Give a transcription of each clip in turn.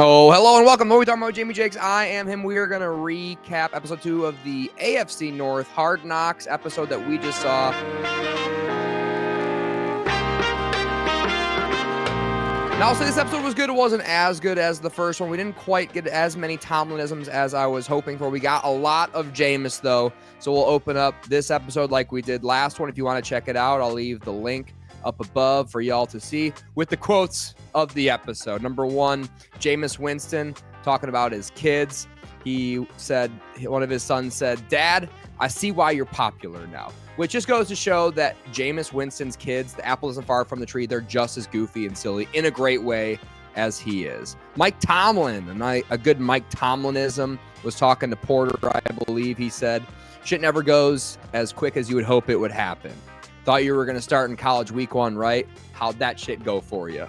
Oh, hello and welcome. What are we talking about? Jamie Jakes. I am him. We are going to recap episode 2 of the AFC North Hard Knocks episode that we just saw. Now, I'll say this episode was good. It wasn't as good as the first one. We didn't quite get as many Tomlinisms as I was hoping for. We got a lot of Jameis, though. So we'll open up this episode like we did last one. If you want to check it out, I'll leave the link up above for y'all to see with the quotes of the episode. Number 1, Jameis Winston talking about his kids. He said, one of his sons said, "Dad, I see why you're popular now," which just goes to show that Jameis Winston's kids, the apple isn't far from the tree. They're just as goofy and silly in a great way as he is. Mike Tomlin, a good Mike Tomlinism, was talking to Porter, I believe. He said, "Shit never goes as quick as you would hope it would happen. Thought you were going to start in college week 1, right? How'd that shit go for you?"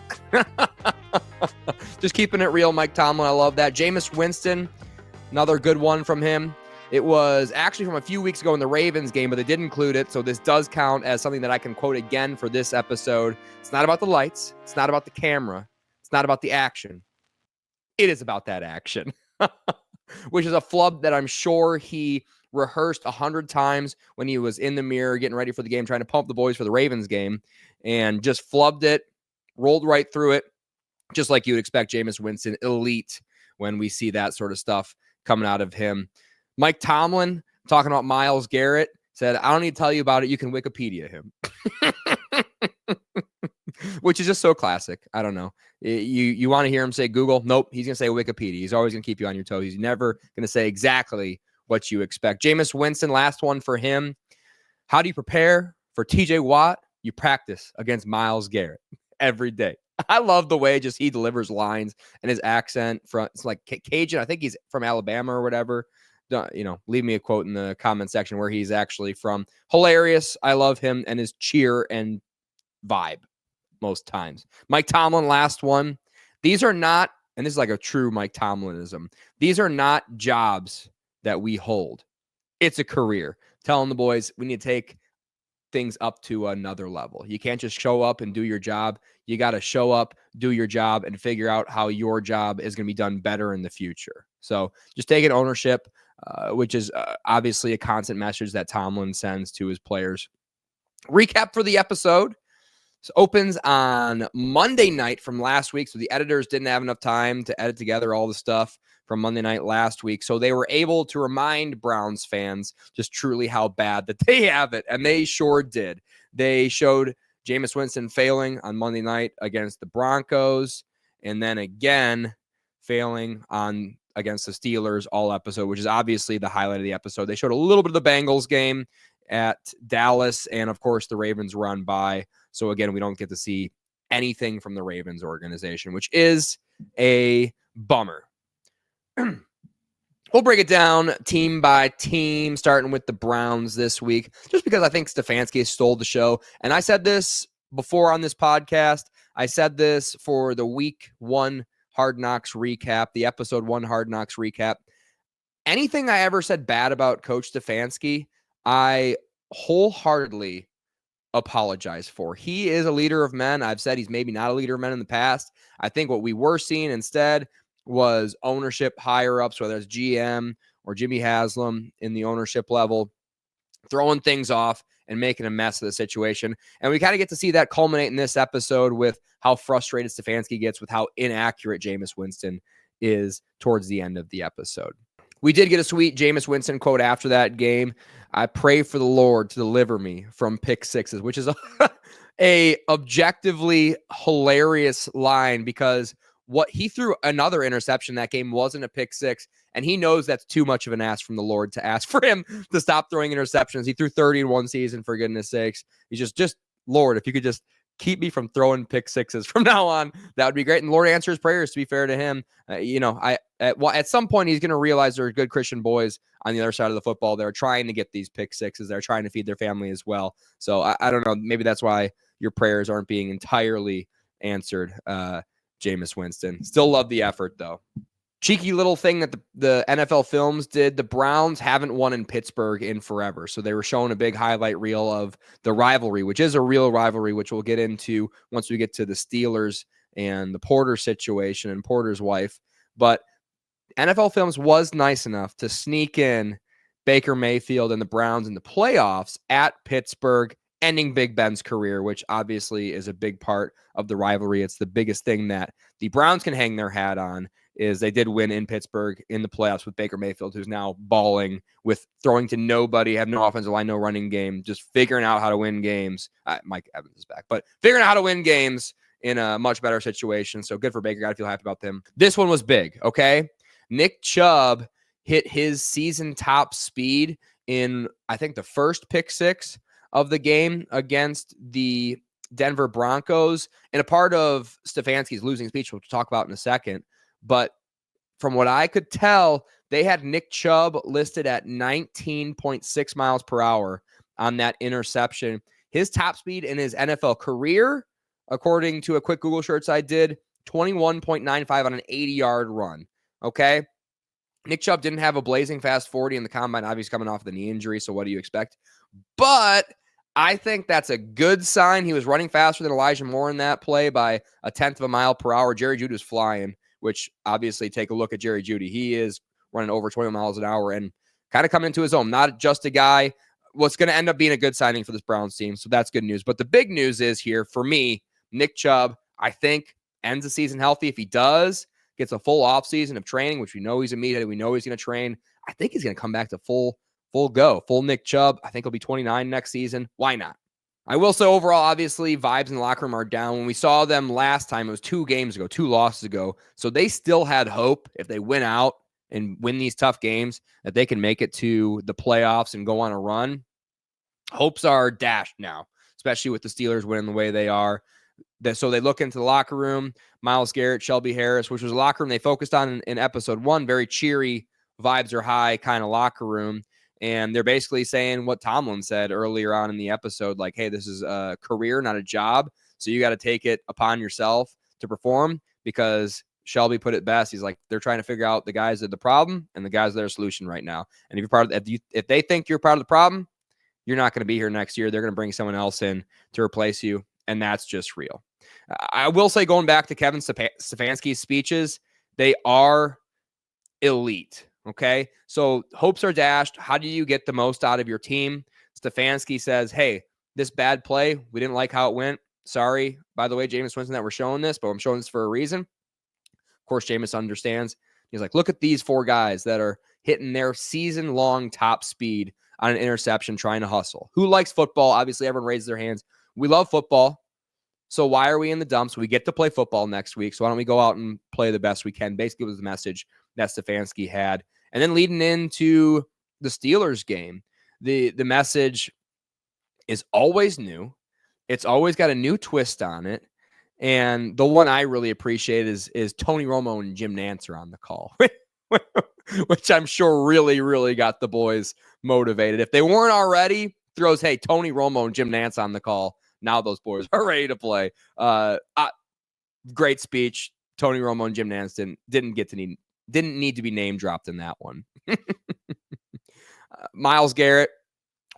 Just keeping it real, Mike Tomlin. I love that. Jameis Winston, another good one from him. It was actually from a few weeks ago in the Ravens game, but they did include it. So this does count as something that I can quote again for this episode. It's not about the lights. It's not about the camera. It's not about the action. It is about that action, which is a flub that I'm sure he rehearsed 100 times when he was in the mirror getting ready for the game, trying to pump the boys for the Ravens game, and just flubbed it, rolled right through it, just like you would expect Jameis Winston, elite, when we see that sort of stuff coming out of him. Mike Tomlin, talking about Myles Garrett, said, "I don't need to tell you about it. You can Wikipedia him." Which is just so classic. I don't know. You want to hear him say Google? Nope. He's going to say Wikipedia. He's always going to keep you on your toes. He's never going to say exactly what you expect. Jameis Winston, last one for him. How do you prepare for TJ Watt? You practice against Myles Garrett every day. I love the way just he delivers lines and his accent from, it's like Cajun. I think he's from Alabama or whatever. Leave me a quote in the comment section where he's actually from. Hilarious. I love him and his cheer and vibe most times. Mike Tomlin, last one. These are not, and this is like a true Mike Tomlinism, these are not jobs that we hold. It's a career. Telling the boys we need to take things up to another level. You can't just show up and do your job. You got to show up, do your job, and figure out how your job is going to be done better in the future. So just taking ownership, which is obviously a constant message that Tomlin sends to his players. Recap for the episode. This opens on Monday night from last week. So the editors didn't have enough time to edit together all the stuff from Monday night last week. So they were able to remind Browns fans just truly how bad that they have it. And they sure did. They showed Jameis Winston failing on Monday night against the Broncos. And then again, failing against the Steelers all episode, which is obviously the highlight of the episode. They showed a little bit of the Bengals game at Dallas. And of course, the Ravens run by. So again, we don't get to see anything from the Ravens organization, which is a bummer. We'll break it down team by team, starting with the Browns this week, just because I think Stefanski stole the show. And I said this before on this podcast. I said this for the week 1 Hard Knocks recap, the episode 1 Hard Knocks recap. Anything I ever said bad about Coach Stefanski, I wholeheartedly apologize for. He is a leader of men. I've said he's maybe not a leader of men in the past. I think what we were seeing instead was ownership higher-ups, whether it's GM or Jimmy Haslam in the ownership level, throwing things off and making a mess of the situation. And we kind of get to see that culminate in this episode with how frustrated Stefanski gets with how inaccurate Jameis Winston is towards the end of the episode. We did get a sweet Jameis Winston quote after that game. "I pray for the Lord to deliver me from pick sixes," which is a objectively hilarious line, because what he threw another interception that game wasn't a pick six, and he knows that's too much of an ask from the Lord to ask for him to stop throwing interceptions. He threw 30 in one season, for goodness sakes. He's just Lord, if you could just keep me from throwing pick sixes from now on, that would be great. And the Lord answers prayers, to be fair to him. At some point, he's going to realize there are good Christian boys on the other side of the football. They're trying to get these pick sixes. They're trying to feed their family as well. So I don't know. Maybe that's why your prayers aren't being entirely answered, Jameis Winston. Still love the effort, though. Cheeky little thing that the NFL Films did. The Browns haven't won in Pittsburgh in forever. So they were showing a big highlight reel of the rivalry, which is a real rivalry, which we'll get into once we get to the Steelers and the Porter situation and Porter's wife. But NFL Films was nice enough to sneak in Baker Mayfield and the Browns in the playoffs at Pittsburgh, ending Big Ben's career, which obviously is a big part of the rivalry. It's the biggest thing that the Browns can hang their hat on, is they did win in Pittsburgh in the playoffs with Baker Mayfield, who's now balling with throwing to nobody, have no offensive line, no running game, just figuring out how to win games. Mike Evans is back, but figuring out how to win games in a much better situation. So good for Baker. Got to feel happy about them. This one was big, okay? Nick Chubb hit his season top speed in, I think, the first pick six of the game against the Denver Broncos, and a part of Stefanski's losing speech, which we'll talk about in a second. But from what I could tell, they had Nick Chubb listed at 19.6 miles per hour on that interception. His top speed in his NFL career, according to a quick Google search I did, 21.95 on an 80-yard run. Okay? Nick Chubb didn't have a blazing fast 40 in the combine, obviously coming off the knee injury, so what do you expect? But I think that's a good sign. He was running faster than Elijah Moore in that play by a tenth of a mile per hour. Jerry Jeudy was flying, which obviously take a look at Jerry Jeudy. He is running over 20 miles an hour and kind of coming into his own. Not just a guy. What's going to end up being a good signing for this Browns team, so that's good news. But the big news is here, for me, Nick Chubb, I think, ends the season healthy. If he does, gets a full offseason of training, which we know he's a meathead, we know he's going to train, I think he's going to come back to full Nick Chubb. I think he'll be 29 next season. Why not? I will say overall, obviously, vibes in the locker room are down. When we saw them last time, it was 2 losses ago. So they still had hope if they win out and win these tough games that they can make it to the playoffs and go on a run. Hopes are dashed now, especially with the Steelers winning the way they are. So they look into the locker room. Myles Garrett, Shelby Harris, which was a locker room they focused on in episode 1, very cheery, vibes are high kind of locker room. And they're basically saying what Tomlin said earlier on in the episode, like, hey, this is a career, not a job. So you got to take it upon yourself to perform, because Shelby put it best. He's like, they're trying to figure out the guys that are the problem and the guys that are the solution right now. And if you're part of if they think you're part of the problem, you're not going to be here next year. They're going to bring someone else in to replace you. And that's just real. I will say, going back to Kevin Stefanski's speeches, they are elite. Okay, so hopes are dashed. How do you get the most out of your team? Stefanski says, hey, this bad play, we didn't like how it went. Sorry, by the way, Jameis Winston, that we're showing this, but I'm showing this for a reason. Of course, Jameis understands. He's like, look at these 4 guys that are hitting their season-long top speed on an interception trying to hustle. Who likes football? Obviously, everyone raises their hands. We love football. So why are we in the dumps? We get to play football next week. So why don't we go out and play the best we can? Basically, was the message that Stefanski had. And then leading into the Steelers game, the message is always new. It's always got a new twist on it. And the one I really appreciate is Tony Romo and Jim Nantz are on the call, which I'm sure really, really got the boys motivated. If they weren't already, throws, hey, Tony Romo and Jim Nantz on the call. Now those boys are ready to play. Great speech. Tony Romo and Jim Nantz didn't need to be name dropped in that one. Myles Garrett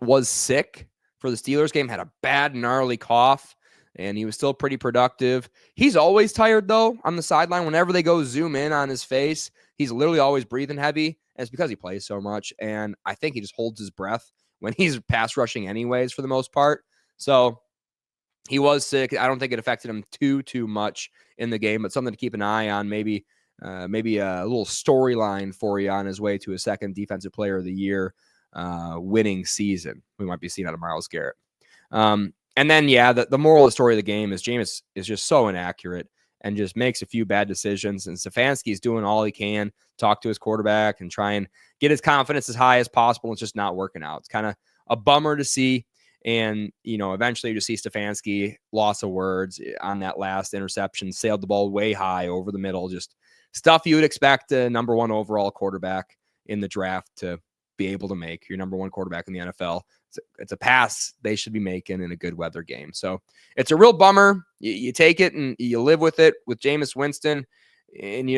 was sick for the Steelers game, had a bad, gnarly cough, and he was still pretty productive. He's always tired, though, on the sideline. Whenever they go zoom in on his face, he's literally always breathing heavy, and it's because he plays so much, and I think he just holds his breath when he's pass rushing anyways for the most part. So he was sick. I don't think it affected him too much in the game, but something to keep an eye on. Maybe a little storyline for you on his way to a second Defensive Player of the Year winning season. We might be seeing out of Myles Garrett. And then, the moral of the story of the game is Jameis is just so inaccurate and just makes a few bad decisions. And Stefanski's doing all he can, talk to his quarterback and try and get his confidence as high as possible. It's just not working out. It's kind of a bummer to see. And, eventually you just see Stefanski, loss of words on that last interception, sailed the ball way high over the middle, just stuff you would expect a number 1 overall quarterback in the draft to be able to make. Your number 1 quarterback in the NFL. It's a pass they should be making in a good weather game. So it's a real bummer. You take it and you live with it with Jameis Winston. And,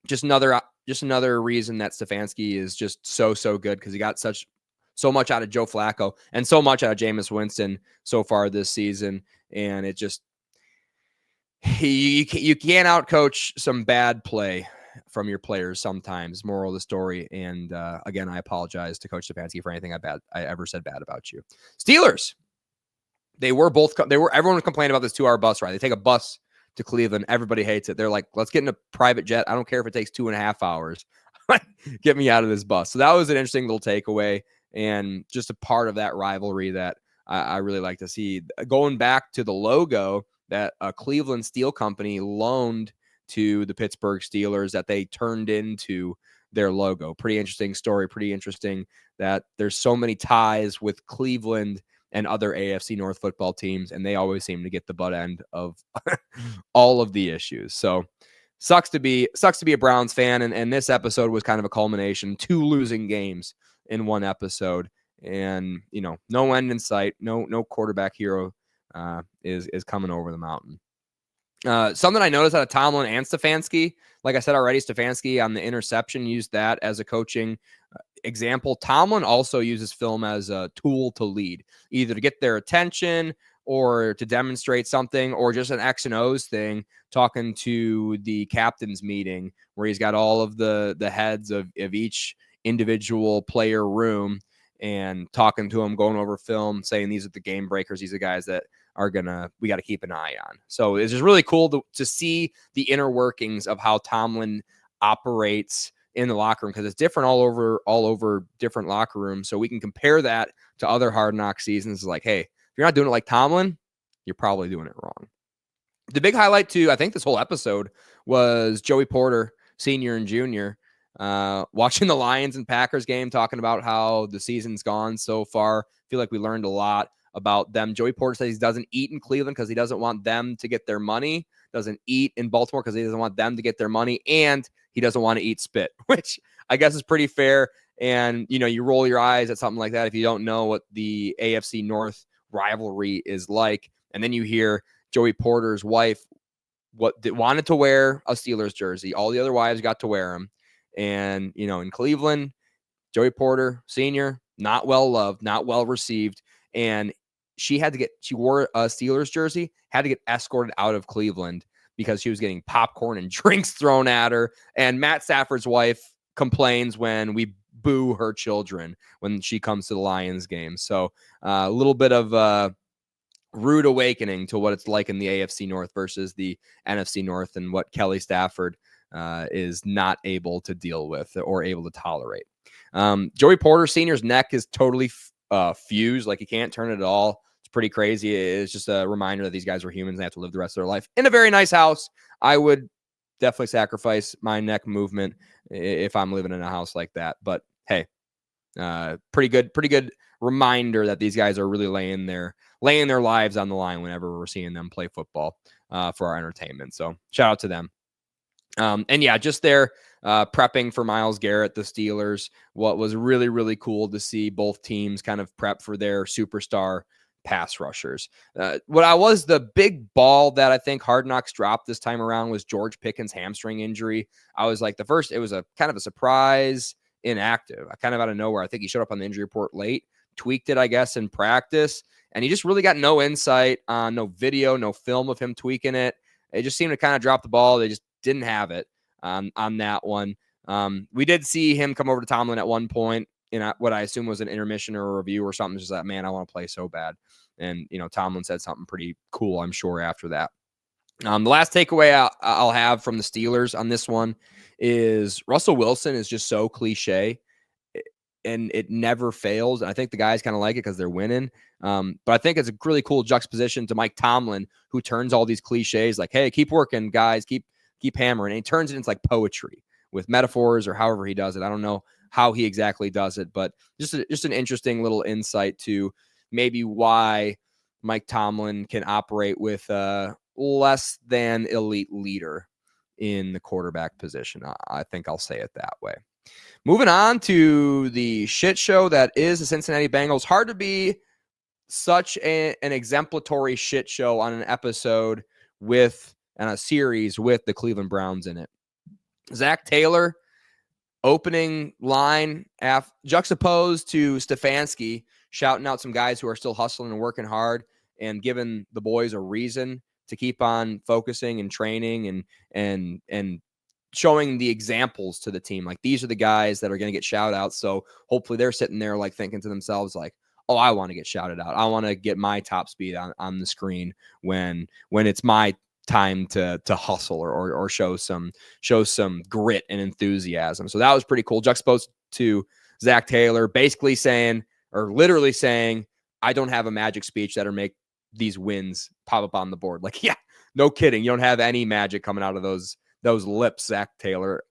just another reason that Stefanski is just so good, because he got so much out of Joe Flacco and so much out of Jameis Winston so far this season. And it just, you can't outcoach some bad play. from your players sometimes. Moral of the story. And again, I apologize to Coach Stefanski for anything I ever said bad about you. Steelers. Everyone was complaining about this 2-hour bus ride. They take a bus to Cleveland. Everybody hates it. They're like, let's get in a private jet. I don't care if it takes 2.5 hours. Get me out of this bus. So that was an interesting little takeaway and just a part of that rivalry that I really like to see. Going back to the logo that a Cleveland Steel Company loaned to the Pittsburgh Steelers that they turned into their logo. Pretty interesting story. Pretty interesting that there's so many ties with Cleveland and other AFC North football teams, and they always seem to get the butt end of all of the issues. So sucks to be a Browns fan, and this episode was kind of a culmination, 2 losing games in one episode, and no end in sight, no quarterback hero is coming over the mountain. Something I noticed out of Tomlin and Stefanski, like I said already, Stefanski on the interception used that as a coaching example. Tomlin also uses film as a tool to lead, either to get their attention or to demonstrate something, or just an X and O's thing, talking to the captain's meeting where he's got all of the heads of each individual player room and talking to them, going over film, saying these are the game breakers. These are guys that we got to keep an eye on. So it's just really cool to see the inner workings of how Tomlin operates in the locker room, because it's different all over different locker rooms. So we can compare that to other Hard Knock seasons. Like, hey, if you're not doing it like Tomlin, you're probably doing it wrong. The big highlight to, I think, this whole episode was Joey Porter, senior and junior, watching the Lions and Packers game, talking about how the season's gone so far. I feel like we learned a lot about them. Joey Porter says he doesn't eat in Cleveland because he doesn't want them to get their money, doesn't eat in Baltimore because he doesn't want them to get their money, and he doesn't want to eat spit, which I guess is pretty fair. And, you roll your eyes at something like that if you don't know what the AFC North rivalry is like. And then you hear Joey Porter's wife wanted to wear a Steelers jersey. All the other wives got to wear them. And, in Cleveland, Joey Porter, senior, not well loved, not well received. And she wore a Steelers jersey, had to get escorted out of Cleveland because she was getting popcorn and drinks thrown at her. And Matt Stafford's wife complains when we boo her children when she comes to the Lions game. So a little bit of a rude awakening to what it's like in the AFC North versus the NFC North, and what Kelly Stafford is not able to deal with or able to tolerate. Joey Porter Sr.'s neck is totally fused. Like, he can't turn it at all. It's pretty crazy. It's just a reminder that these guys are humans and they have to live the rest of their life in a very nice house. I would definitely sacrifice my neck movement if I'm living in a house like that. But hey, pretty good reminder that these guys are really laying their lives on the line whenever we're seeing them play football for our entertainment. So shout out to them. And yeah, just there prepping for Myles Garrett, the Steelers. What was really, really cool to see both teams kind of prep for their superstar pass rushers. The big ball that I think Hard Knocks dropped this time around was George Pickens' hamstring injury. I was like, it was a kind of a surprise inactive. Kind of out of nowhere. I think he showed up on the injury report late, tweaked it, I guess, in practice. And he just really got no insight on, no video, no film of him tweaking it. It just seemed to kind of drop the ball. They just didn't have it on that one. We did see him come over to Tomlin at one point in what I assume was an intermission or a review or something. Just like, man, I want to play so bad. And, Tomlin said something pretty cool, I'm sure, after that. The last takeaway I'll have from the Steelers on this one is Russell Wilson is just so cliche, and it never fails. And I think the guys kind of like it because they're winning. But I think it's a really cool juxtaposition to Mike Tomlin, who turns all these cliches like, hey, keep working, guys, keep hammering. And he turns it into like poetry with metaphors or however he does it. I don't know how he exactly does it, but just an interesting little insight to maybe why Mike Tomlin can operate with less than elite leader in the quarterback position. I think I'll say it that way. Moving on to the shit show that is the Cincinnati Bengals. Hard to be such an exemplary shit show on an episode and a series with the Cleveland Browns in it. Zach Taylor, opening line, juxtaposed to Stefanski, shouting out some guys who are still hustling and working hard and giving the boys a reason to keep on focusing and training and showing the examples to the team. Like, these are the guys that are going to get shout outs. So hopefully they're sitting there like thinking to themselves, like, oh, I want to get shouted out. I want to get my top speed on the screen when it's my time to hustle or show some grit and enthusiasm. So that was pretty cool. Juxtaposed to Zach Taylor basically saying, or literally saying, I don't have a magic speech that'll make these wins pop up on the board. Like, yeah, no kidding. You don't have any magic coming out of those lips, Zach Taylor.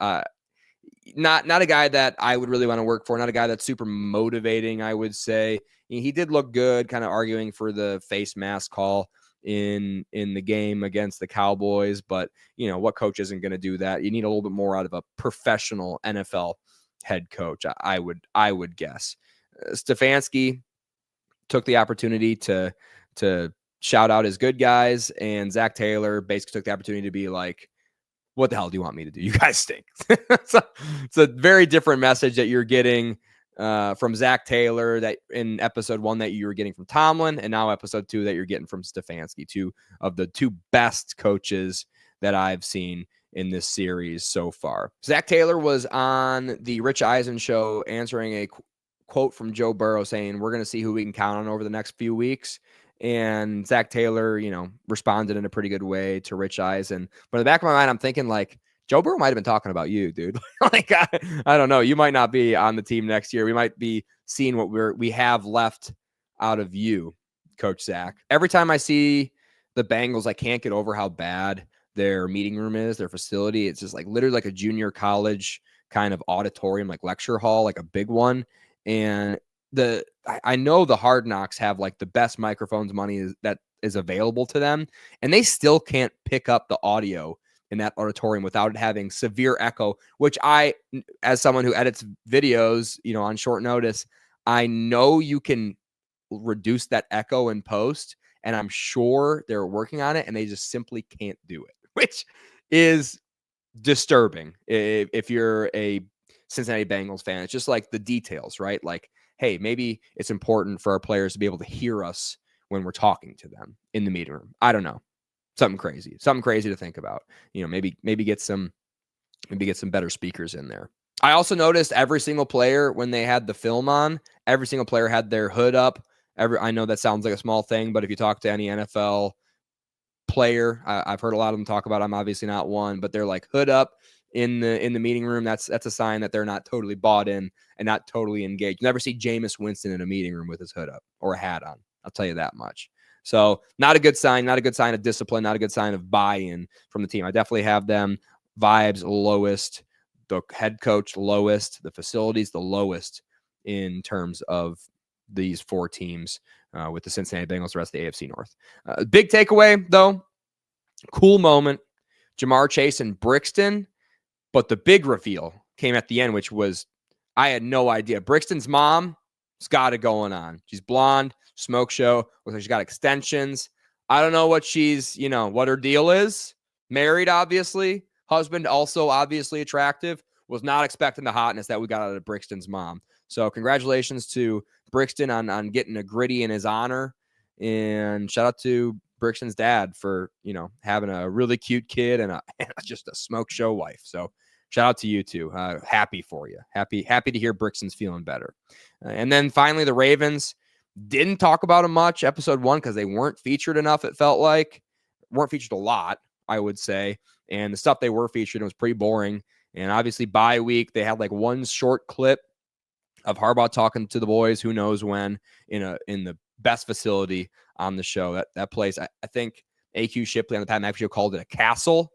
Not a guy that I would really want to work for. Not a guy that's super motivating, I would say. He did look good, kind of arguing for the face mask call in the game against the Cowboys. But, what coach isn't going to do that? You need a little bit more out of a professional NFL head coach, I would guess. Stefanski took the opportunity to shout out his good guys, and Zach Taylor basically took the opportunity to be like, what the hell do you want me to do? You guys stink. So it's a very different message that you're getting from Zach Taylor that in episode 1 that you were getting from Tomlin, and now episode 2 that you're getting from Stefanski, two of the two best coaches that I've seen in this series so far. Zach Taylor was on the Rich Eisen show answering a quote from Joe Burrow saying, we're going to see who we can count on over the next few weeks. And Zach Taylor, responded in a pretty good way to Rich Eisen. But in the back of my mind, I'm thinking like, Joe Burrow might have been talking about you, dude. Like, I don't know. You might not be on the team next year. We might be seeing what we have left out of you, Coach Zach. Every time I see the Bengals, I can't get over how bad their meeting room is, their facility. It's just like literally like a junior college kind of auditorium, like lecture hall, like a big one. And I know the Hard Knocks have like the best microphones money that is available to them, and they still can't pick up the audio in that auditorium without it having severe echo, which I, as someone who edits videos, on short notice, I know you can reduce that echo in post, and I'm sure they're working on it, and they just simply can't do it, which is disturbing if you're a Cincinnati Bengals fan. It's just like the details, right? Like, hey, maybe it's important for our players to be able to hear us when we're talking to them in the meeting room. I don't know. Something crazy to think about. Maybe get some better speakers in there. I also noticed every single player, when they had the film on, every single player had their hood up. I know that sounds like a small thing, but if you talk to any NFL player, I've heard a lot of them talk about, I'm obviously not one, but they're like hood up in the meeting room. That's a sign that they're not totally bought in and not totally engaged. You never see Jameis Winston in a meeting room with his hood up or a hat on. I'll tell you that much. So not a good sign of discipline, not a good sign of buy-in from the team. I definitely have them vibes lowest, the head coach lowest, the facilities the lowest in terms of these 4 teams with the Cincinnati Bengals, the rest of the AFC North. Big takeaway, though, cool moment, Jamar Chase and Brixton, but the big reveal came at the end, which was, I had no idea. Brixton's mom has got it going on. She's blonde, smoke show. Looks like she's got extensions. I don't know what what her deal is. Married, obviously. Husband, also obviously attractive. Was not expecting the hotness that we got out of Brixton's mom. So congratulations to Brixton on getting a gritty in his honor. And shout out to Brixton's dad for, having a really cute kid and just a smoke show wife. So shout out to you two. Happy for you. Happy to hear Brixton's feeling better. And then finally, the Ravens. Didn't talk about them much, episode 1, because they weren't featured enough, it felt like. Weren't featured a lot, I would say. And the stuff they were featured was pretty boring. And obviously, bye week, they had like one short clip of Harbaugh talking to the boys, who knows when, in the best facility on the show. That place, I think AQ Shipley on the Pat McAfee show called it a castle.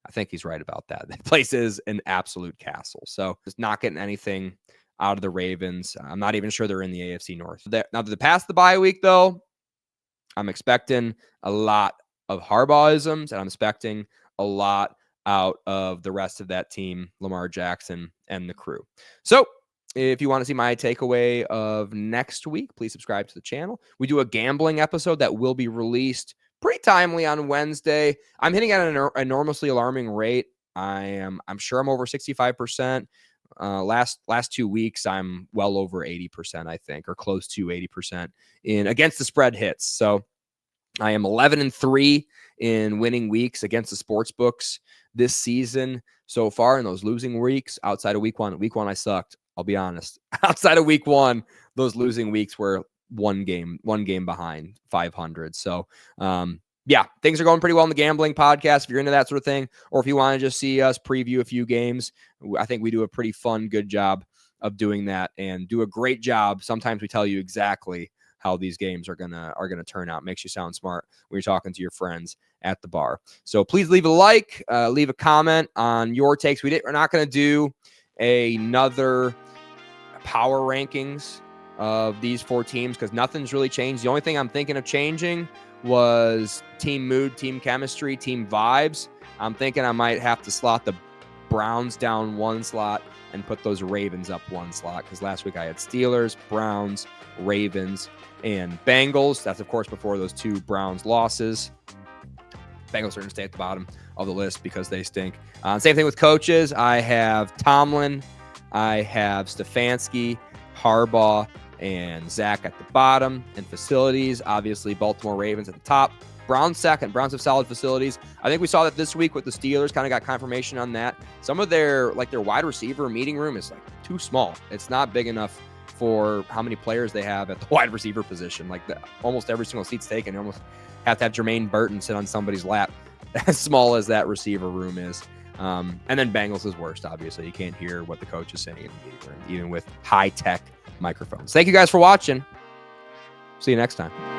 I think he's right about that. That place is an absolute castle. So just not getting anything out of the Ravens. I'm not even sure they're in the AFC North. Now that they passed the bye week, though, I'm expecting a lot of Harbaughisms, and I'm expecting a lot out of the rest of that team, Lamar Jackson and the crew. So if you want to see my takeaway of next week, please subscribe to the channel. We do a gambling episode that will be released pretty timely on Wednesday. I'm hitting at an enormously alarming rate. I'm sure I'm over 65%. Last 2 weeks, I'm well over 80%, I think, or close to 80% in against the spread hits. So I am 11-3 in winning weeks against the sports books this season. so far in those losing weeks outside of week one. Week one, I sucked. I'll be honest. Outside of week one, those losing weeks were one game behind 500. So, yeah, things are going pretty well in the gambling podcast. If you're into that sort of thing, or if you want to just see us preview a few games, I think we do a pretty fun, good job of doing that and do a great job. Sometimes we tell you exactly how these games are gonna turn out. Makes you sound smart when you're talking to your friends at the bar. So please leave a like, leave a comment on your takes. We're not going to do another power rankings of these 4 teams because nothing's really changed. The only thing I'm thinking of changing was team mood, team chemistry, team vibes. I'm thinking I might have to slot the Browns down 1 slot and put those Ravens up 1 slot because last week I had Steelers, Browns, Ravens, and Bengals. That's, of course, before those 2 Browns losses. Bengals are going to stay at the bottom of the list because they stink. Same thing with coaches. I have Tomlin, I have Stefanski, Harbaugh, and Zach at the bottom. And facilities, obviously, Baltimore Ravens at the top. Browns second. Browns have solid facilities. I think we saw that this week with the Steelers. Kind of got confirmation on that. Some of their wide receiver meeting room is too small. It's not big enough for how many players they have at the wide receiver position. Almost every single seat's taken. You almost have to have Jermaine Burton sit on somebody's lap, as small as that receiver room is. And then Bengals is worst, obviously. You can't hear what the coach is saying in the meeting room, even with high-tech microphones. Thank you guys for watching. See you next time.